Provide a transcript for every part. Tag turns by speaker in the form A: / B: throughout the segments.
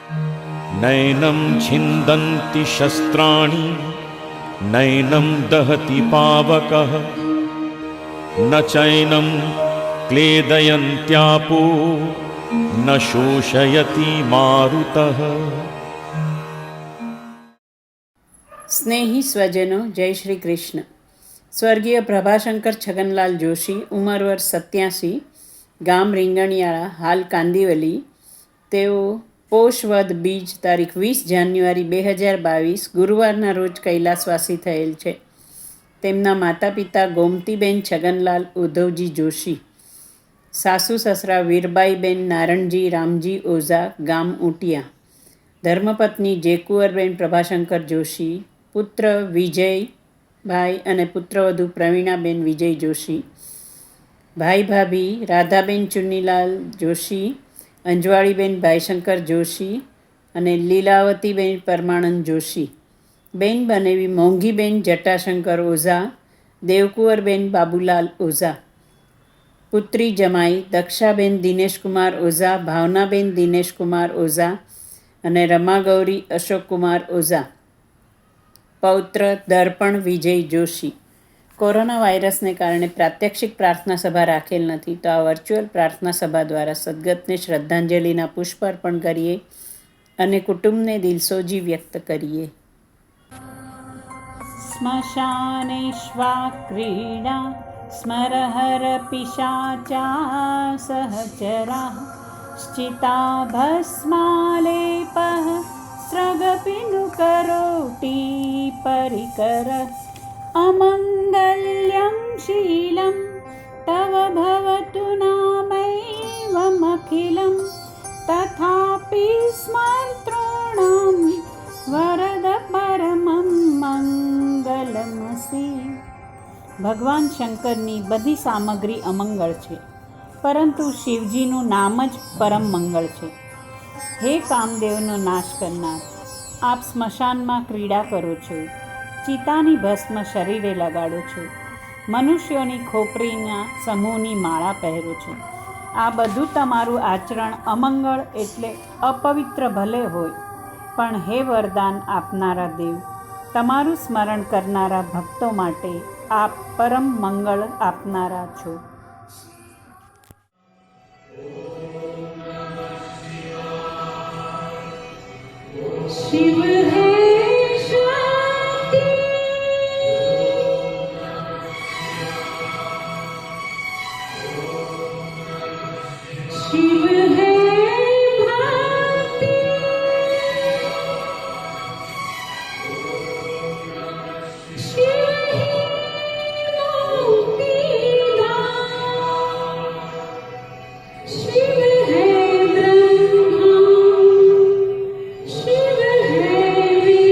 A: नैनं छिन्दन्ति शस्त्राणि नैनं दहति पावकः न चैनं क्लेदयन्त्यापो न शोषयति मारुतः।
B: સ્નેહી સ્વજનો, જય શ્રી કૃષ્ણ. સ્વર્ગીય પ્રભાશંકર છગનલાલ જોશી, ઉંમર વર્ષ 87, ગામ રીંગણિયાળા, હાલ કાંદિવલી. તેઓ પોષવદ બીજ તારીખ 20 જાન્યુઆરી 2022 ગુરુવારના રોજ કૈલાસવાસી થયેલ છે. તેમના માતા પિતા ગોમતીબેન છગનલાલ ઉદ્ધવજી જોશી, સાસુ સસરા વીરબાઈબેન નારણજી રામજી ઓઝા, ગામ ઊંટિયા, ધર્મપત્ની જેકુવરબેન પ્રભાશંકર જોશી, પુત્ર વિજયભાઈ અને પુત્રવધુ પ્રવીણાબેન વિજય જોશી, ભાઈ ભાભી રાધાબેન ચુન્નીલાલ જોશી, અંજવાળીબેન ભાઈશંકર જોશી અને લીલાવતીબેન પરમાનંદ જોશી, બેન બનેવી મોંઘીબેન જટાશંકર ઓઝા, દેવકુંવરબેન બાબુલાલ ઓઝા, પુત્રી જમાઈ દક્ષાબેન દિનેશકુમાર ઓઝા, ભાવનાબેન દિનેશકુમાર ઓઝા અને રમાગૌરી અશોકકુમાર ઓઝા, પૌત્ર દર્પણ વિજય જોશી. કોરોના વાયરસને કારણે પ્રાત્યક્ષિક પ્રાર્થના સભા રાખેલ નથી, તો આ વર્ચ્યુઅલ પ્રાર્થના સભા દ્વારા સદગતને શ્રદ્ધાંજલિના પુષ્પ અર્પણ કરીએ અને કુટુંબને દિલસોજી વ્યક્ત કરીએ. સ્મશાનેશ્વા ક્રીડા સ્મરહર પિશાચા સહચરા શ્ચિતા ભસ્માલેપઃ સ્રગપિંડુકરોટી પરિકર અમંગલ્યં શીલં તવ ભવતુ નામૈવમખિલં તથાપિ સ્મર્તॄણાં વરદ પરમં મંગલમસી. ભગવાન શંકરની બધી સામગ્રી અમંગળ છે, પરંતુ શિવજીનું નામ જ પરમ મંગળ છે. હે કામદેવનો નાશ કરનાર, આપ સ્મશાનમાં ક્રીડા કરો છો, ચિતાની ભસ્મ શરીરે લગાડો છો, મનુષ્યોની ખોપરીના સમૂહની માળા પહેરો છો. આ બધું તમારું આચરણ અમંગળ એટલે અપવિત્ર ભલે હોય, પણ હે વરદાન આપનારા દેવ, તમારું સ્મરણ કરનારા ભક્તો માટે આપ પરમ મંગળ આપનારા છો. શિવ હે શાંતિ, શિવ હે ભક્તિ, શિવ હે મુક્તિદાન, શિવ હે બ્રહ્મા, શિવ હે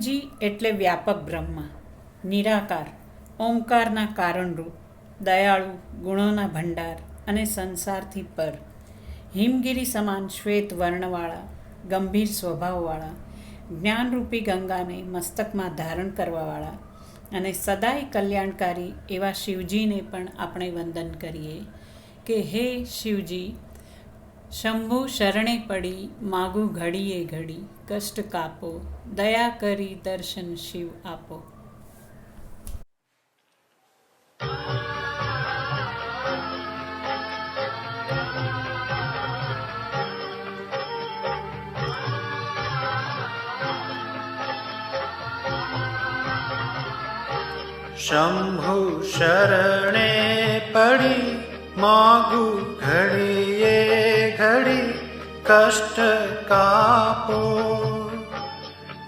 B: શિવજી એટલે વ્યાપક બ્રહ્મ, નિરાકાર, ઓમકારના કારણરૂપ, દયાળુ, ગુણોના ભંડાર અને સંસારથી પર, હિમગીરી સમાન શ્વેત વર્ણવાળા, ગંભીર સ્વભાવવાળા, જ્ઞાનરૂપી ગંગાને મસ્તકમાં ધારણ કરવાવાળા અને સદાય કલ્યાણકારી એવા શિવજીને પણ આપણે વંદન કરીએ કે હે શિવજી, શંભુ શરણે પડી માગું ઘડીએ ઘડી, કષ્ટ કાપો, દયા કરી દર્શન શિવ આપો.
C: શંભુ શરણે પડી માગું ઘડીએ ઘડી, કષ્ટ કાપો,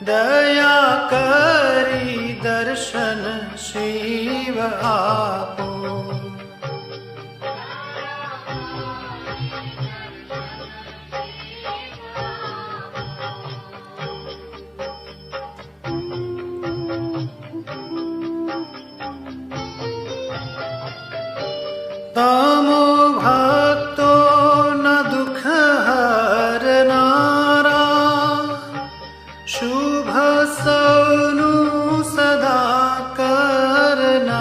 C: દયા કરી દર્શન શિવ આપો. તમો ભક્તો ન દુઃખ હરનારા, શુભ સૌનું સદા કરનારા.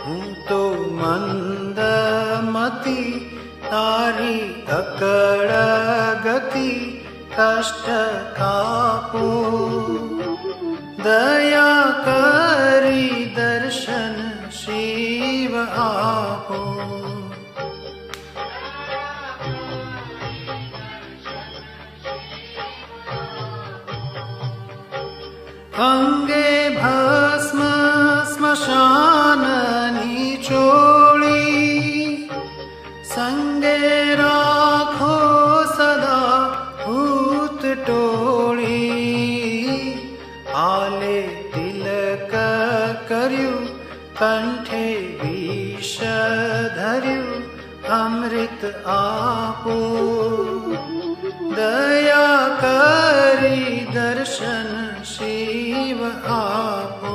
C: હું તો મંદમતી તારી અકળ ગતિ, કષ્ટ કાપો, દયા કરી દર્શન શિવ આપો. અંગે ભસ્મ સ્મશાનની ચોળી, સંગે રાખો સદા ભૂત ટોળી. આલે તિલક કર્યું, કંઠે વિષ ધર્યું, અમૃત આપો, દયા કરી દર્શન શિવ આપો.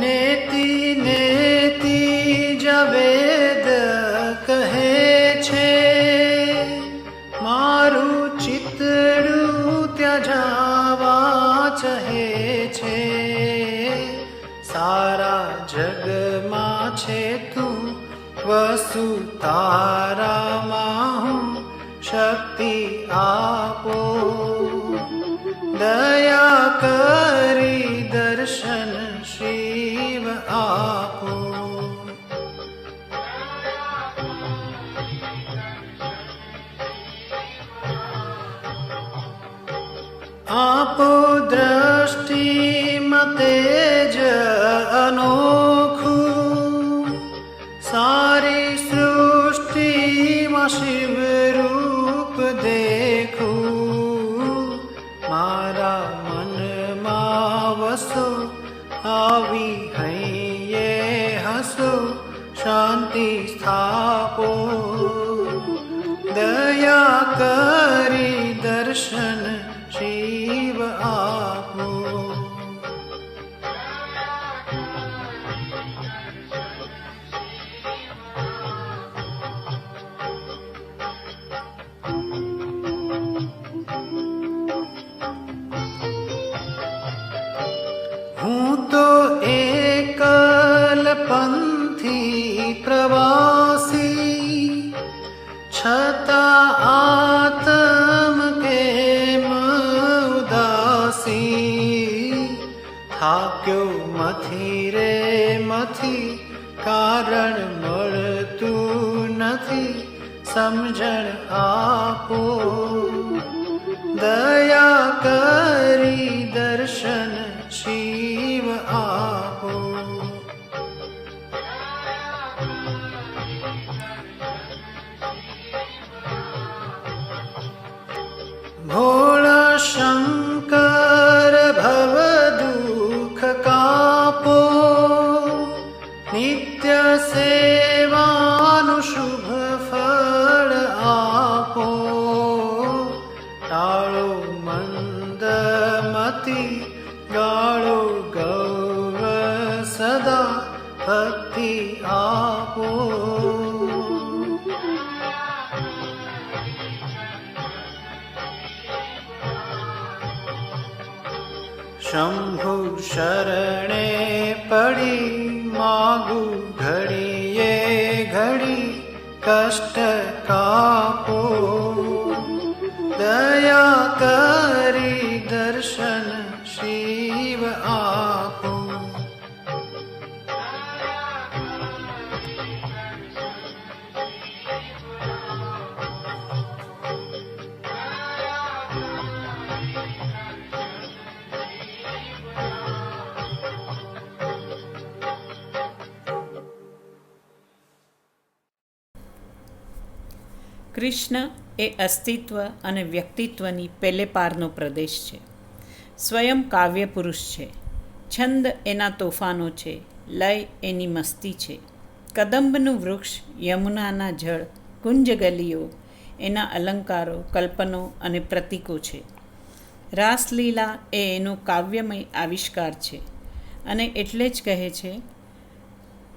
C: નેતિ નેતિ જવેદ કહે છે, મારું ચિતડું ત્યજાવા ચહે છે. સારા જગમાં છે તું, વસુ તારામાં હું, શક્તિ આપો, દયા કરી દર્શન શિવ આપો. આપો દ્રષ્ટિ મતેજ અનોખું, સારી સૃષ્ટિમાં શિવ રૂપ દેખું. મારા મનમાં વસો, આવી હૈયે હસો, શાંતિ સ્થાપો, દયા કરી દર્શન શિવ આપો. હું તો એકલ પંથી પ્રવાસી, છતાં આત્મ કેમ ઉદાસી. થાક્યો મથી રે મથી, કારણ મળતું નથી, સમજણ આપો, દયા કરી દર્શન શિવ આપો. भोला शंकर भव दुख कापो, नित्य सेवानु शुभ फल आपो। टाळो मंद मति गाळो गौर सदा भक्ति आपो। शंभु शरणे पड़ी मागु घड़िए घड़ी कष्ट कापो। दया करी दर्शन शिव आपो।
B: કૃષ્ણ એ અસ્તિત્વ અને વ્યક્તિત્વની પેલે પારનો પ્રદેશ છે. સ્વયં કાવ્ય પુરુષ છે. છંદ એના તોફાનો છે. લય એની મસ્તી છે. કદંબનું વૃક્ષ, યમુનાના જળ, કુંજ ગલીઓ એના અલંકારો, કલ્પનો અને પ્રતીકો છે. રાસલીલા એ એનો કાવ્યમય આવિષ્કાર છે. અને એટલે જ કહે છે,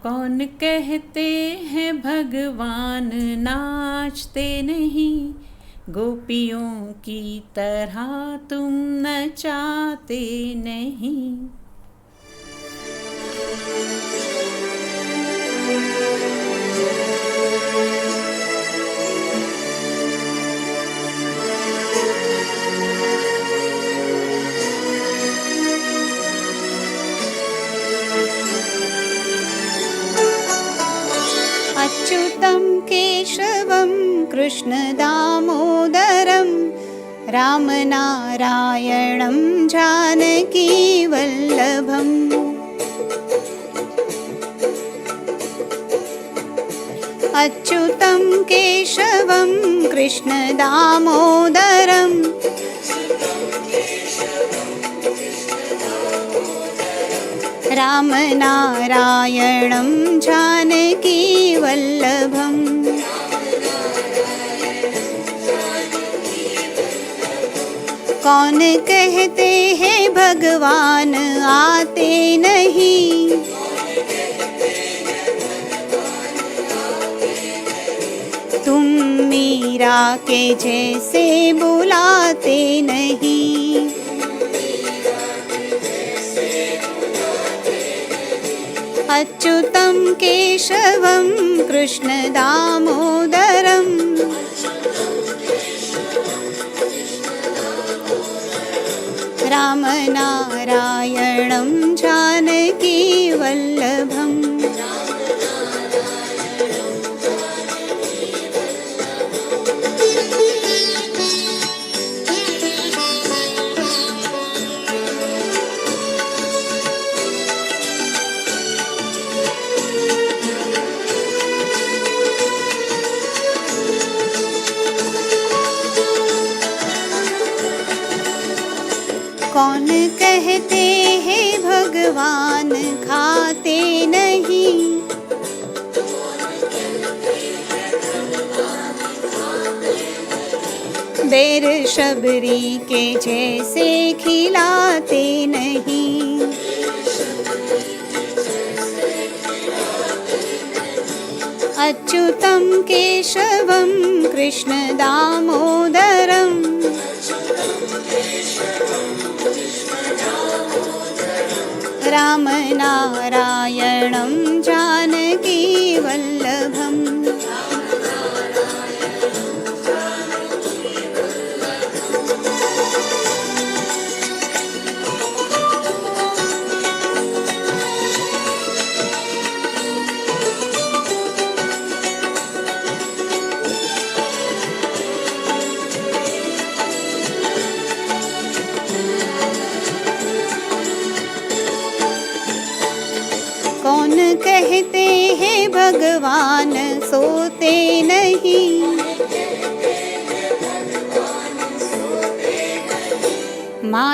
B: कौन कहते हैं भगवान नाचते नहीं, गोपियों की तरह तुम नचाते नहीं.
D: अच्युतं केशवं कृष्णदामोदरं रामनारायणं जानकीवल्लभम्. अच्युतं केशवं कृष्णदामोदरं रामनारायणं जानकीवल्लभम्. कौन कहते हैं भगवान आते नहीं, तुम मीरा के जैसे बुलाते नहीं. अच्युतं केशवं कृष्णदामोदरं रामनारायणं जानकीवल्लभम्. कौन कहते हैं भगवान खाते नहीं, बेर शबरी के जैसे खिलाते नहीं. अच्युतं केशवं कृष्णदामोदरं रामनारायणं जानकीवल्लभम्. कौन कहते हैं भगवान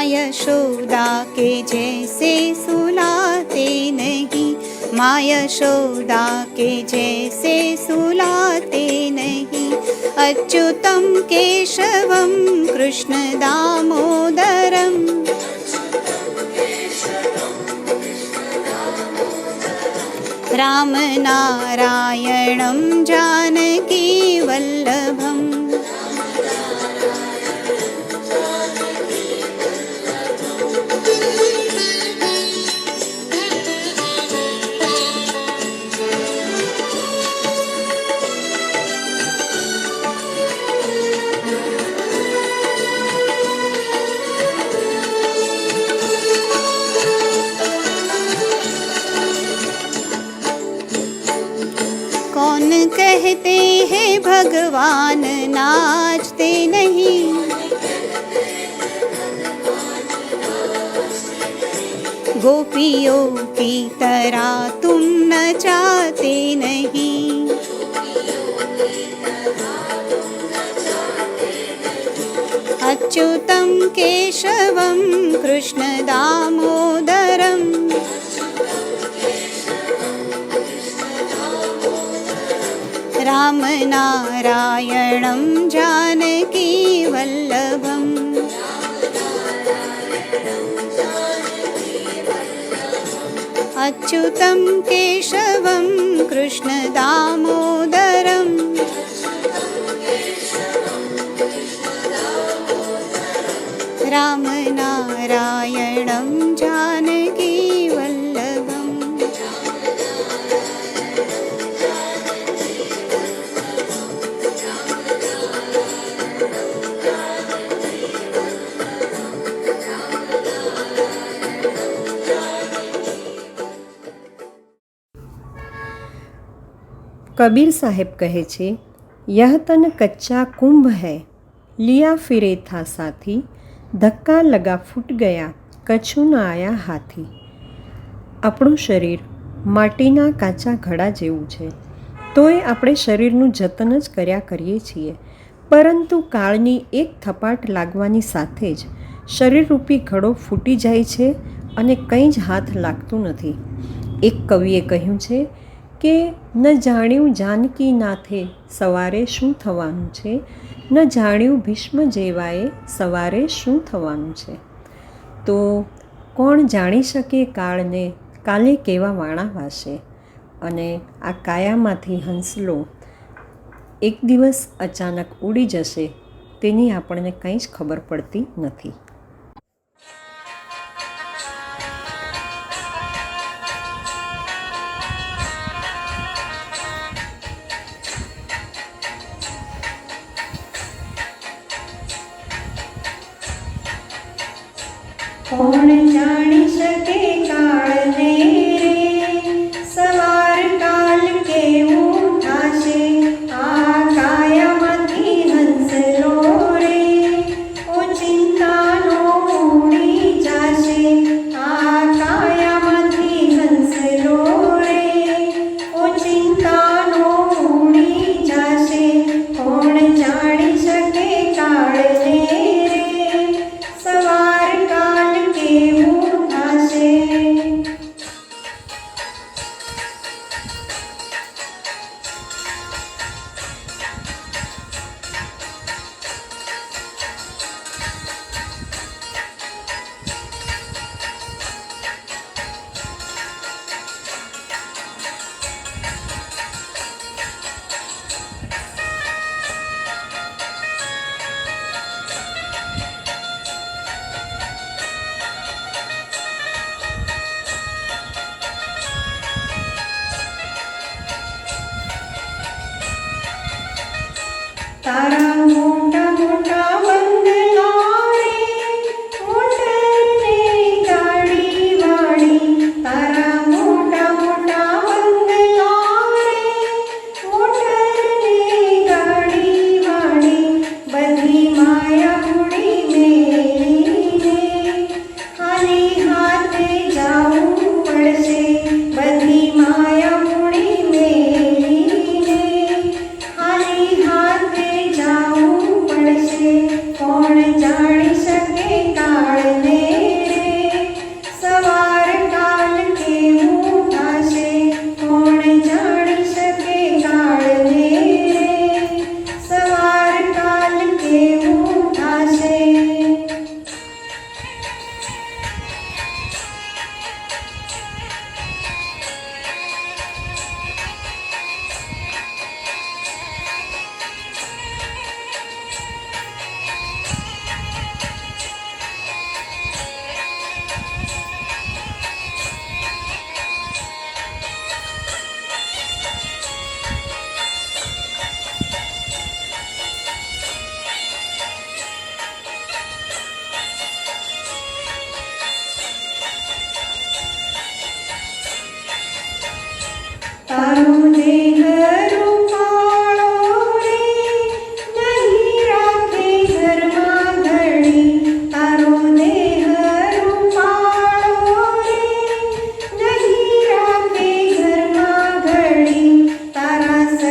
D: यशोदा के जैसे सुलाते नहीं, माँ यशोदा के जैसे सुलाते नहीं। अच्युतं केशवं कृष्ण दामोदरम्, राम नारायणं जानकी वल्लभम्। कौन कहते हैं भगवान नाचते नहीं, गोपियों की तरह तुम नचाते नहीं। अच्युतं केशवं कृष्ण दामोदरम्, राम नारायणं जानकी वल्लभम्। अच्युतं केशवं कृष्ण दामोदरम्, राम नारायणं जानकी वल्लभम्।
E: કબીર સાહેબ કહે છે, યહ તન કચ્ચા કુંભ હૈ, લિયા ફિરે થા સાથી, ધક્કા લગા ફૂટ ગયા, કછું ન આયા હાથી. આપણું શરીર માટીના કાચા ઘડા જેવું છે, તોય આપણે શરીરનું જતન જ કર્યા કરીએ છીએ. પરંતુ કાળની એક થપાટ લાગવાની સાથે જ શરીરરૂપી ઘડો ફૂટી જાય છે અને કંઈ જ હાથ લાગતું નથી. એક કવિએ કહ્યું છે કે ન જાણ્યું જાનકી નાથે સવારે શું થવાનું છે, ન જાણ્યું ભીષ્મ જેવાએ સવારે શું થવાનું છે. તો કોણ જાણી શકે કાળને, કાલે કેવા વાણા વાશે. અને આ કાયામાંથી હંસલો એક દિવસ અચાનક ઉડી જશે, તેની આપણને કંઈ જ ખબર પડતી નથી. કોણ જાણી શકે કાળને રે, સવાર કાલ કેવું થાશે. આ કાયામાંથી હંસલો રે, ઓ ચિંતાનો ઉડી જાશે. આ કાયામાંથી હંસલો રે, ઓ ચિંતાનો ઉડી જાશે. કોણ જાણી શકે કાળને રે, સવાર કાલ કેવું થાશે. તારા મોટા મોટા બંગલા રે, મોટરની ગાડી વાળી. તારા મોટા મોટા બંગલા રે, મોટરની ગાડી વાળી. બધી માયા મૂડી મેલીને ખાલી હાથે જાવું પડશે. બધી માયા મૂડી મેલીને ખાલી હાથે જાવું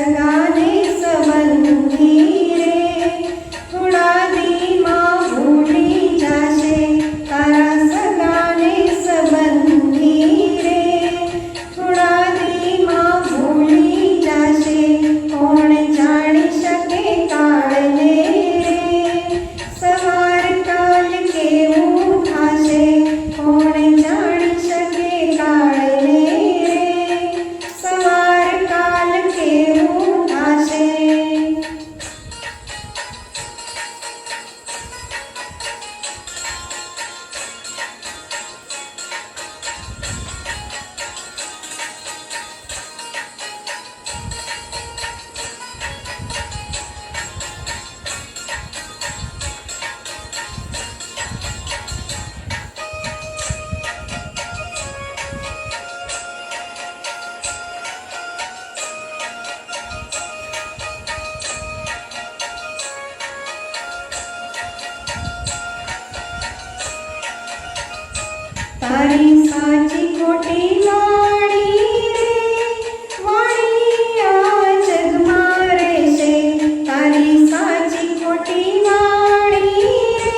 E: સગાને સંબંધી રે થોડા દીમાં ભૂલી જાશે તારા સગાને સંબંધી રે થોડા દીમાં ભૂલી જાશે કોણ જાણી શકે કાળને રે સવાર કાલ કેવું થાશે કોણ જાણી શકે કાળને રે સવાર કાલ કેવું થાશે. તારી સાચી ખોટી વાણી રે વાણી આ જગમાં રહેશે તારી સાચી ખોટી વાણી રે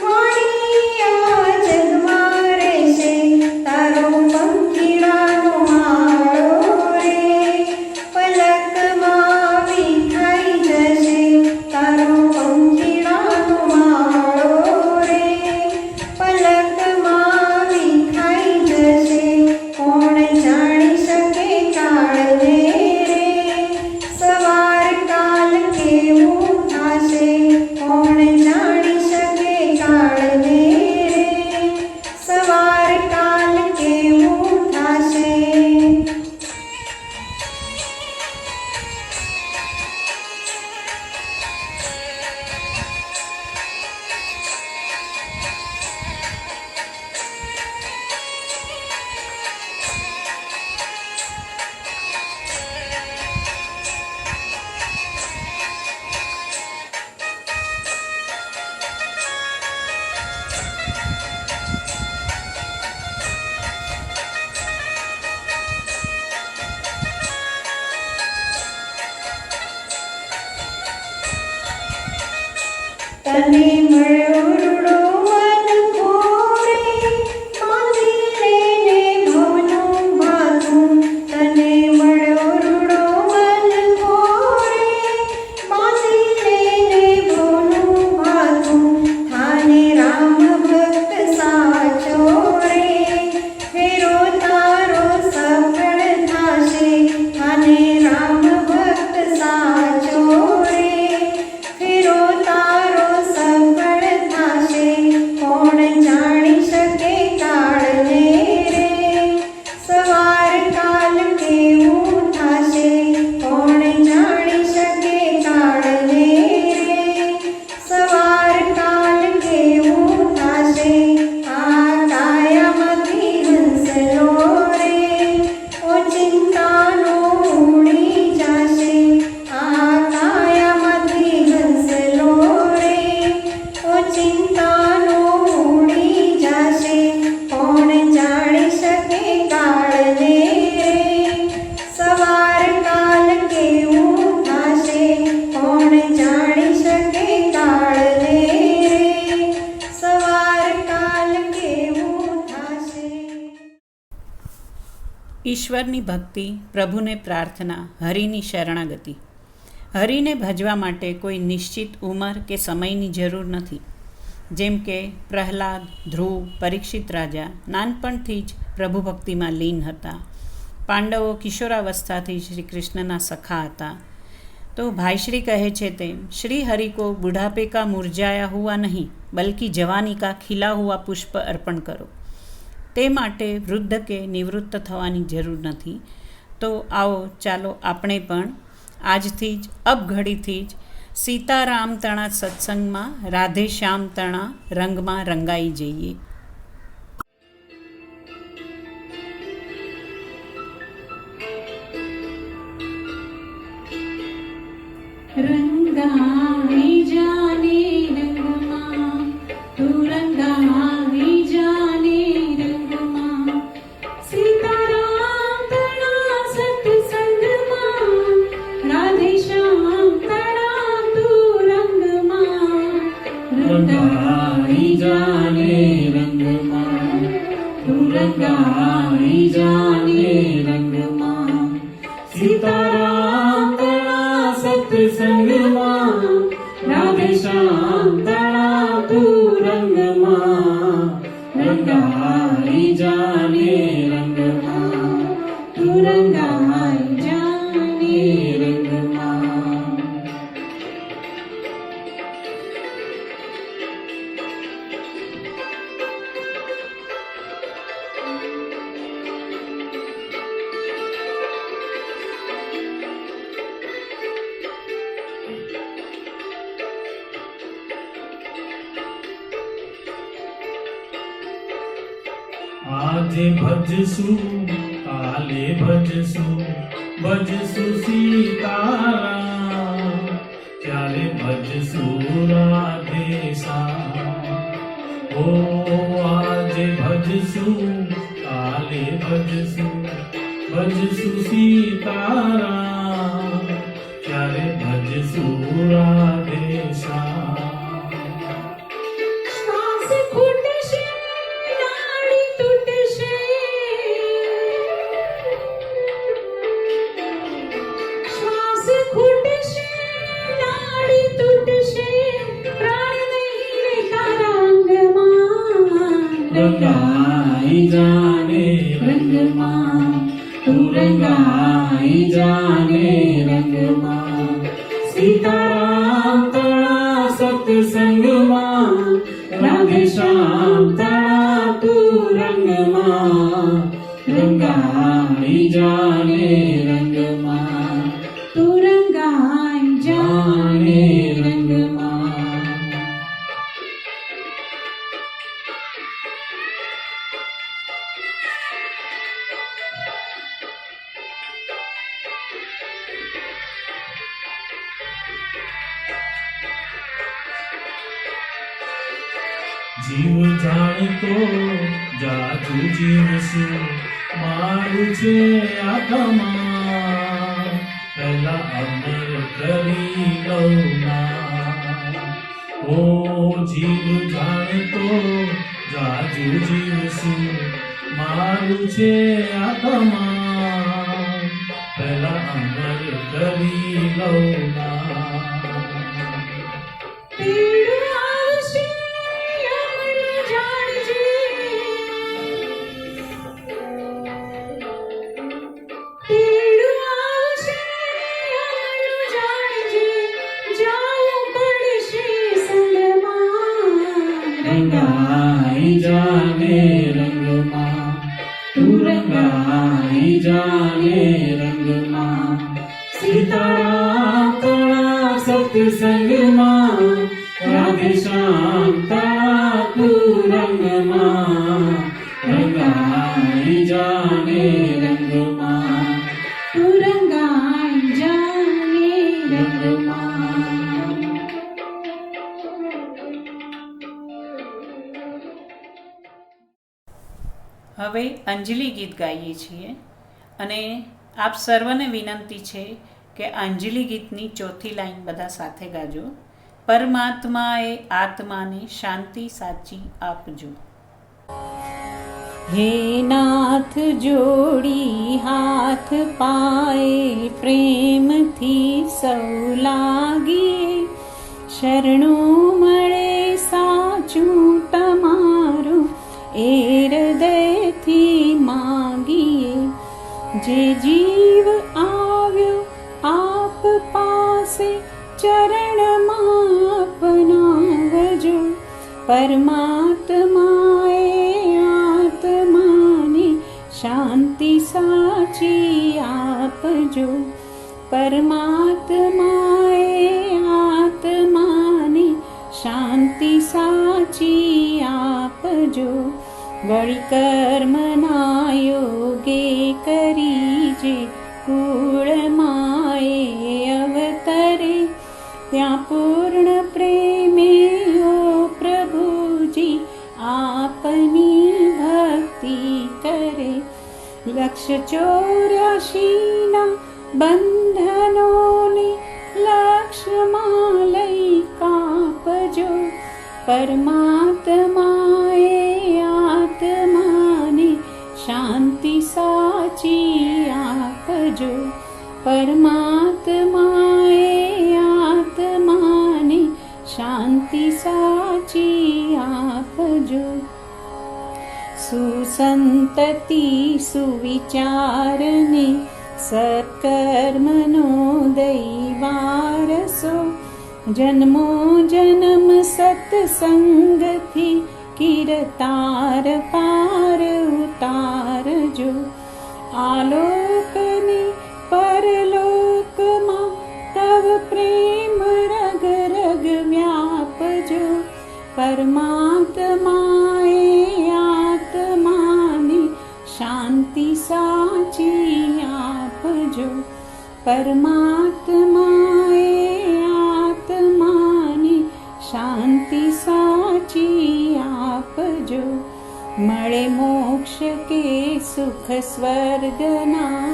E: વાણી આ જગમાં રહેશે તારો પંખીડાનો માળો રે પલકમાં વિખાઈ જશે તારો પંખીડાનો માળો રે પલકમાં વિખાઈ જશે કોણ જાણી શકે કાળને રે સવાર કાલ કેવું થાશે કોણ જાણી શકે કાળને રે સવાર કાલ કેવું થાશે. તને મળ્યો રૂડો મન ઘોરે બાંધી લેને ભવનું ભાથું તને મળ્યો રૂડો મન ઘોરે બાંધી લેને ભવનું ભાથું થાને રામ ભક્ત સાચો રે ફેરો તારો સફળ થાશે થાને રામ ભક્ત સાચો રે ફેરો તારો સફળ થાશે કોણ જાણી શકે કાળને રે સવાર કાલ કેવું થાશે કોણ જાણી શકે કાળને રે સવાર કાલ કેવું થાશે. આ કાયામાંથી હંસલો રે ઓ ચિંતાનો ઉડી જાશે આ કાયામાંથી હંસલો રે ઓ ચિંતાનો ઉડી જાશે કોણ જાણી શકે કાળને રે સવાર કાલ કેવું થાશે કોણ જાણી શકે કાળને રે સવાર કાલ કેવું થાશે.
B: ઈશ્વરની ભક્તિ, પ્રભુને પ્રાર્થના, હરિની શરણાગતિ. હરિને ભજવા માટે કોઈ નિશ્ચિત ઉંમર કે સમયની જરૂર નથી. જેમ કે પ્રહલાદ, ધ્રુવ, પરીક્ષિત રાજા નાનપણથી જ પ્રભુ ભક્તિમાં લીન હતા. પાંડવો કિશોરાવસ્થાથી શ્રી કૃષ્ણના સખા હતા. તો ભાઈશ્રી કહે છે તેમ શ્રી હરિ કો બુઢાપે કા મુરઝાયા હુआ નહીં બલ્कि જવાની કા ખીલા હુआ પુષ્પ અર્પણ કરો. તે માટે વૃદ્ધ કે નિવૃત્ત થવાની જરૂર નથી. તો આવો ચાલો આપણે પણ આજથી જ અબઘડીથી જ સીતારામ તણા સત્સંગમાં રાધે શ્યામ તણા રંગમાં રંગાઈ જઈએ.
F: रंगाई जाने रंगमा तू रंगाई जाने रंगमा सीताराम तणा सत्संगमा સત્સંગમાં રાધે શ્યામ તળાતું રંગમાં રંગાઈ જાને રંગમાં તું રંગાઈ જાને રંગમાં.
G: આજે ભજશું કાલે ભજશું ભજશું સીતારામ ત્યારે ભજશું રાધેશ્યામ. ઓ આજે ભજશું કાલે ભજશું ભજશું સીતારામ ત્યારે ભજશું રાધેશ્યામ.
F: શ્વાસ ખૂટશે નાડી તૂટશે શ્વાસ ખૂટશે નાડી તૂટશે પ્રાણ નહીં તારા અંગમાં રંગાઈ જાને રંગમાં તું રંગાઈ જાને રંગમાં. સીતારામ તળા સત્સંગમાં રાધે શ્યામ તળાતું રંગમાં રંગાઈ જાને રંગમાં તું રંગાઈ જાને રંગમાં.
G: જીવ જાણતો જાજુ જીવશું મારું છે આત્મા પહેલા અમર કરી લઉં ના. ઓ જીવ જાણતો જાજુ જીવશું મારું છે આત્મા પહેલા અમર કરી લઉં ના.
F: પીડ આવશે યમન જાણજે પીડ આવશે યમન જાણજે જાવું પડશે સંગમાં રંગાઈ જાને રંગમાં તું રંગાઈ જાને રંગમાં. સીતારામ તળા સત્સંગમાં રાધે શ્યામ તળાતું રંગમાં રંગાઈ જાને રંગમાં તું રંગાઈ જાને રંગમાં.
B: હવે અંજલિ ગીત ગાઈએ છીએ અને આપ સર્વને વિનંતી છે કે અંજલિ ગીતની ચોથી લાઈન બધા સાથે ગાજો. પરમાત્માએ આત્માને શાંતિ સાચી આપજો.
F: હે નાથ જોડી હાથ પાએ પ્રેમથી સૌ લાગીએ શરણું મળે સાચું તમારું એ હૃદયથી માગીએ. જે જીવ આવ્યો આપ પાસે ચરણમાં અપનાવજો. પરમાત્માએ આત્માને શાંતિ સાચી આપજો. પરમાત્માએ આત્માને શાંતિ સાચી આપજો. વળી કર્મના યોગે કરી જે કુળમાએ અવતરે ત્યાં પૂર્ણ પ્રેમે ઓ પ્રભુજી આપની ભક્તિ કરે. 184ના બંધનોને લક્ષ્યમાં લઈ કાપજો. પરમાત્માએ આત્માને શાંતિ સાચી આપજો. પરમાત્માએ સુસંતતિ સુવિચારને સત્કર્મનો દૈવારસો જન્મો જન્મ સત્સંગથી કિરતાર પાર ઉતારજો આલોકને પરલોકમાં તવ પ્રેમ રગ રગ વ્યાપજો પરમાત્માએ આત્માને શાંતિ સાચી આપજો પરમાત્માએ આત્માને શાંતિ સાચી આપજો મળે મોક્ષ કે સુખ સ્વર્ગના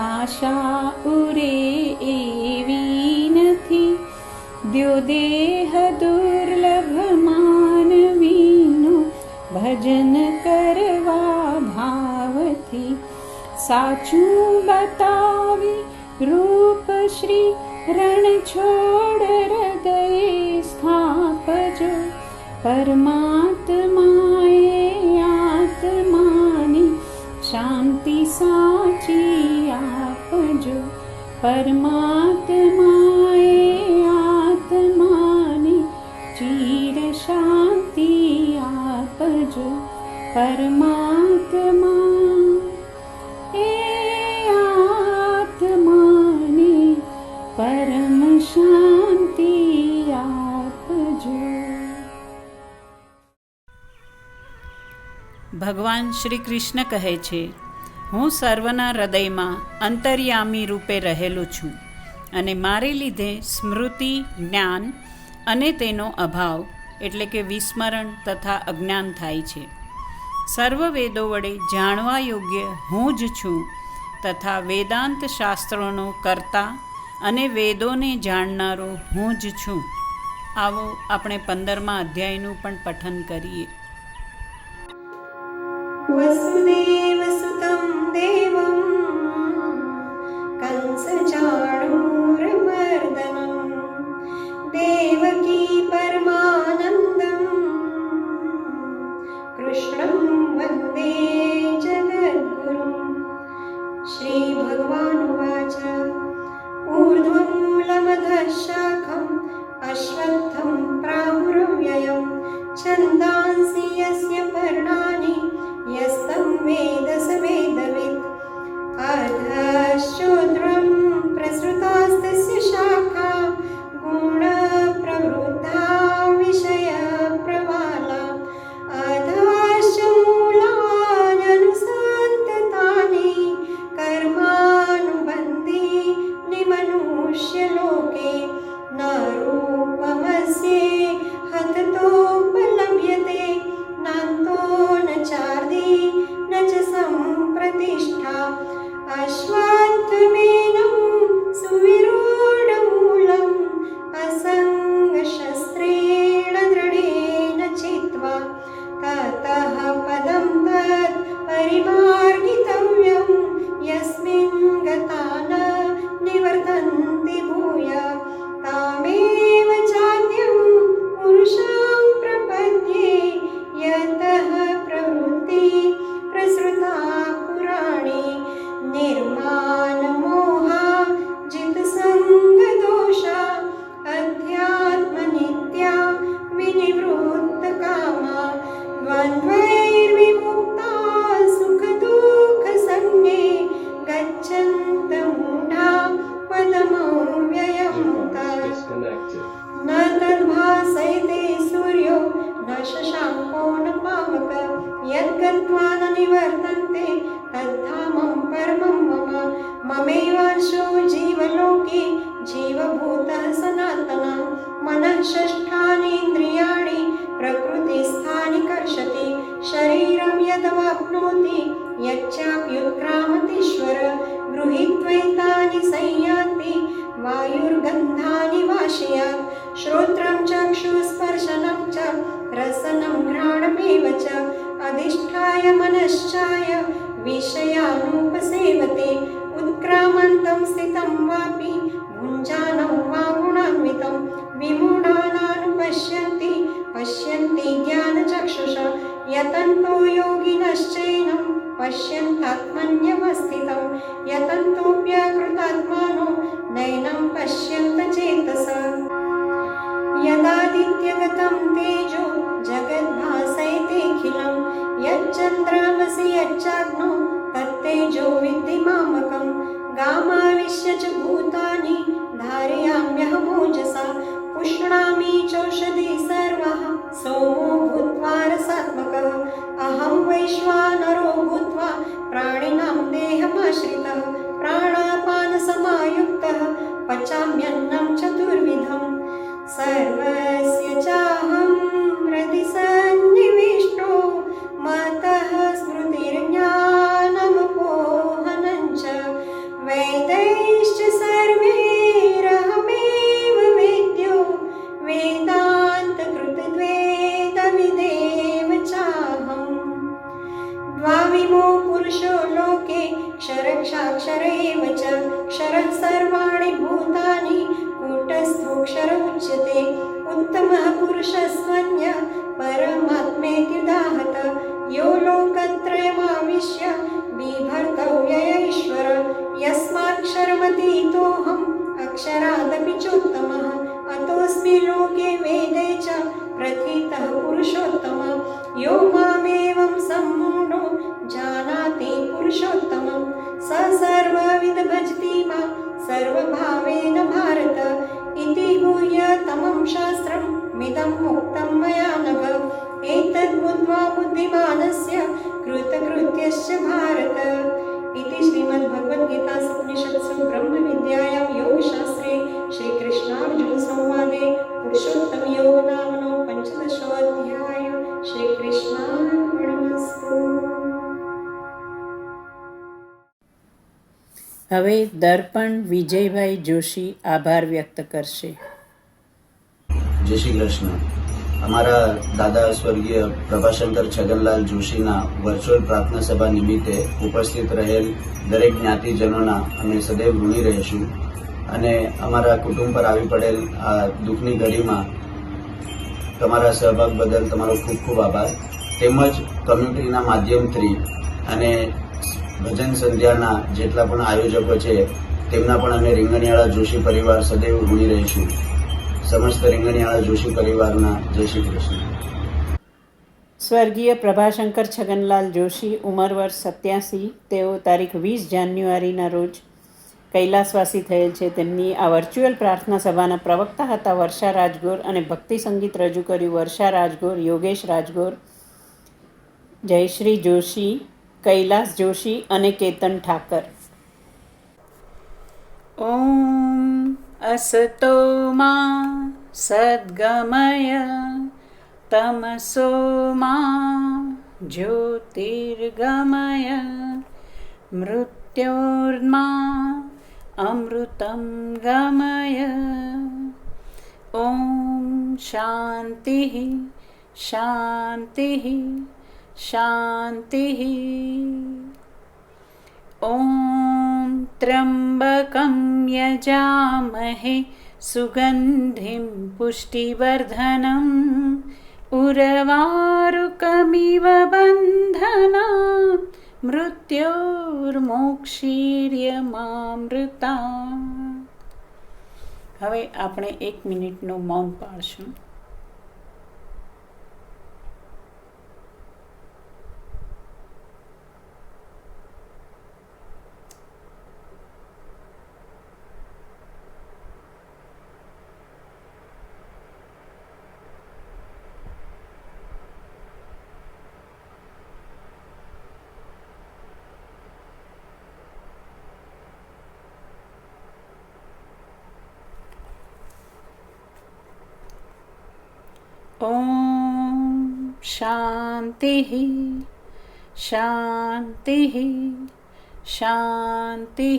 F: આશા ઉરે એવી નથી દ્યો દેહ દુર્લભ માનવીનું ભજન કરવા ભાવથી સાચું બતાવી રૂપ શ્રી રણ છોડ હૃદયે સ્થાપજો પરમાત્માએ આત્માની શાંતિ સાચી આપજો પરમાત્માએ આત્માની ચીર શાંતિ આપજો પરમાત્મા એ આત્માની પરમ શાંતિ આપજો.
B: ભગવાન શ્રી કૃષ્ણ કહે છે, હું સર્વના હૃદયમાં અંતર્યામી રૂપે રહેલો છું અને મારે લીધે સ્મૃતિ, જ્ઞાન અને તેનો અભાવ એટલે કે વિસ્મરણ તથા અજ્ઞાન થાય છે. સર્વ વેદો વડે જાણવા યોગ્ય હું જ છું તથા વેદાંત શાસ્ત્રોનો કર્તા અને વેદોને જાણનારો હું જ છું. આવો આપણે 15મા અધ્યાયનું પણ પઠન કરીએ.
E: વસુદેવસુતં દેવં કંસચાણૂરમર્દનં દેવકી પરમાનંદં કૃષ્ણં વંદે જગદ્ગુરું. શ્રી ભગવાનુવાચ ઊર્ધ્વમૂલમધઃ શાખં અશ્વત્થં પ્રાહુરવ્યયં છંદાંસि યસ્ય પર્ણાनि યસ્तं વેદ સ વેદવિत् અધઃશૂદ્રં પ્રસૃતાસ્તસ્ય શાખા ગુણપ્રવૃદ્ધા વિષયપ્રવાલા અધઃશ્ચ મૂલાન્યનુસંતતાનિ કર્માનુબંધીનિ મનુષ્યલોકે ન રૂપમસ્યે હતતોપલભ્યતે નાન્તો ન ચાર્દી ન ચ સંપ્રતિષ્ઠા અશ્વત્થમેनं સુવિરૂઢમૂલં અસંગશસ્ત્રેણ દૃઢેન ચિત્વા તતઃ પદં તत् પરિમાર્ગિતવ્યં યસ્મિन् ગતા ન નિવર્તન્તિ ભૂયઃ તામેવ ચાદ્યં પુરુષાં પ્રપદ્યે યતઃ પ્રવૃત્તિ પ્રસૃતા પુરાણી નિર્માનમોહા જિતસંગદોષા અધ્યાત્મનિત્યા વિનિવૃત્તકામા દ્વંદ્વૈર્વિમુક્તા સુખદુઃખસંગે ગચ્છન્ત મૂઢા પદમવ્યયં તत् ન તદ્ભાસયતે સૂર્યો ન શશાંકો ન પાવક યદ્ગત્વા ન નિવર્તન્તે તદ્ધામં પરમં મમ મમૈવાંશો જીવલોકે જીવભૂતઃ સનાતનઃ મનઃ ષષ્ઠાનીન્દ્રિયાણિ પ્રકૃતિસ્થાનિ કર્ષતિ શરીરં યદવાપ્નોતિ યચ્ચાપ્યુત્ક્રામતીશ્વર ગૃહીત્વૈતાनि સંયાતિ વાયુર્ગંધાनि વાશયાत् શ્રોત્રં ચક્ષુસ્પર્શनं ચ રસनं ઘ્રાણમેવ ચ અધિષ્ઠાય મનશ્ચાય વિષયાનુપસેવતે ઉત્ક્રામન્तं સ્થિतं વાપि ભુञ्जानं वा ગુણાન્વિतं વિમૂઢાનાનુપશ્યन्ति પશ્યन्ति જ્ઞાનચક્ષુષા યતન્તો યોગિનઃ पश्यन्तात्मन्यवस्थितं यतन्तोऽप्यकृतात्मानो नैनं पश्यन्त चेतसा यदादित्यगतं तेजो जगद्भासयतेऽखिलं यच्चन्द्रामसि यच्चाग्नो तत्तेजो विद्धि मामकं गामाविश्य च भूतानि धारयाम्यहमोजसा पुष्णामि चौषधि सर्वः सोमो भूत्वा रसात्मकः अहं वैश्वानरो भूत्वा प्राणिनां देहमाश्रितः प्राणापानसमायुक्तः पचाम्यन्नं चतुर्विधम् सर्वस्य चाहं हृदि सन्निविष्टो मतः स्मृतिर्ज्ञानमपोहनं च वेदैश्च सर्वैरहमेव वेद्यो वेदान्तकृतद्वेदविदेव चाहम् द्वाविमो पुरुषो लोके क्षरक्षाक्षर एव च क्षरः सर्वाणि भूतानि कूटस्थोऽक्षर उच्यते उत्तमः पुरुषस्त्वन्यः परमात्मेत्युदाहत यो लोकत्रयमाविश्य बिभर्तव्यय ईश्वर यस्माक्षरमतीतोऽहम् अक्षरादपि चोत्तमः अतोऽस्मि लोके वेदे च प्रथितः पुरुषोत्तमः यो मामेवं सम्मूढो जानाति पुरुषोत्तमं स सर्वविद भजति मां सर्वभावेन भारत इति गुह्यतमं शास्त्रं मिदं मुक्तं मया नघ एतद् बुद्ध्वा बुद्धिमानस्य कृतकृत्यश्च भारत इति श्रीमद्भगवद्गीतासु उपनिषत्सु ब्रह्मविद्यायां योगशास्त्रे श्रीकृष्णार्जुनसंवादे पुरुषोत्तमयोगो नामनो पञ्चदशोऽध्यायः श्रीकृष्णार्पणमस्तु।
B: હવે દર્પણ વિજયભાઈ જોશી આભાર વ્યક્ત કરશે.
H: જય શ્રી કૃષ્ણ. અમારા દાદા સ્વર્ગીય પ્રભાશંકર છગનલાલ જોશીના વર્ચ્યુઅલ પ્રાર્થના સભા નિમિત્તે ઉપસ્થિત રહેલ દરેક જ્ઞાતિજનોના અમે સદૈવ ઋણી રહીશું અને અમારા કુટુંબ પર આવી પડેલ આ દુઃખની ઘડીમાં તમારા સહભાગ બદલ તમારો ખૂબ ખૂબ આભાર. તેમજ કમ્યુનિટીના માધ્યમથી અને ભજન સંધ્યાના જેટલા પણ આયોજકો છે તેમના પણ અમે રીંગણીયાળા જોશી પરિવાર સદૈવ ઋણી રહીશું. સમસ્ત રીંગણીયાળા જોશી પરિવારના જય શ્રી કૃષ્ણ.
B: સ્વર્ગીય પ્રભાશંકર છગનલાલ જોશી ઉંમર વર્ષ 87. તેઓ તારીખ 20 જાન્યુઆરીના રોજ કૈલાસવાસી થયેલ છે. તેમની આ વર્ચ્યુઅલ પ્રાર્થના સભાના પ્રવક્તા હતા વર્ષા રાજગોર અને ભક્તિ સંગીત રજૂ કર્યું વર્ષા રાજગોર, યોગેશ રાજગોર, જયશ્રી જોશી, કૈલાસ જોશી અને કેતન ઠાકર. ઓમ અસતો મા સદ્ગમય તમસો મા જ્યોતિર્ગમય મૃત્યોર્મા અમૃતમ ગમય. ઓમ શાંતિ શાંતિ શાંતિ. ઓમ ત્ર્યંબકં યજામહે સુગંધિં પુષ્ટિવર્ધનમ ઉર્વારુકમિવ બંધનાન મૃત્યોર્મોક્ષીર્યમામૃતા. હવે આપણે 1 મિનિટનું મૌન પાળશું. ઓમ શાંતિ શાંતિ શાંતિ.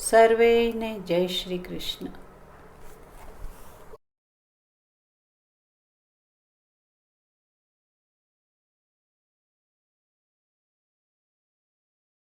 B: સર્વેને જય શ્રી કૃષ્ણ.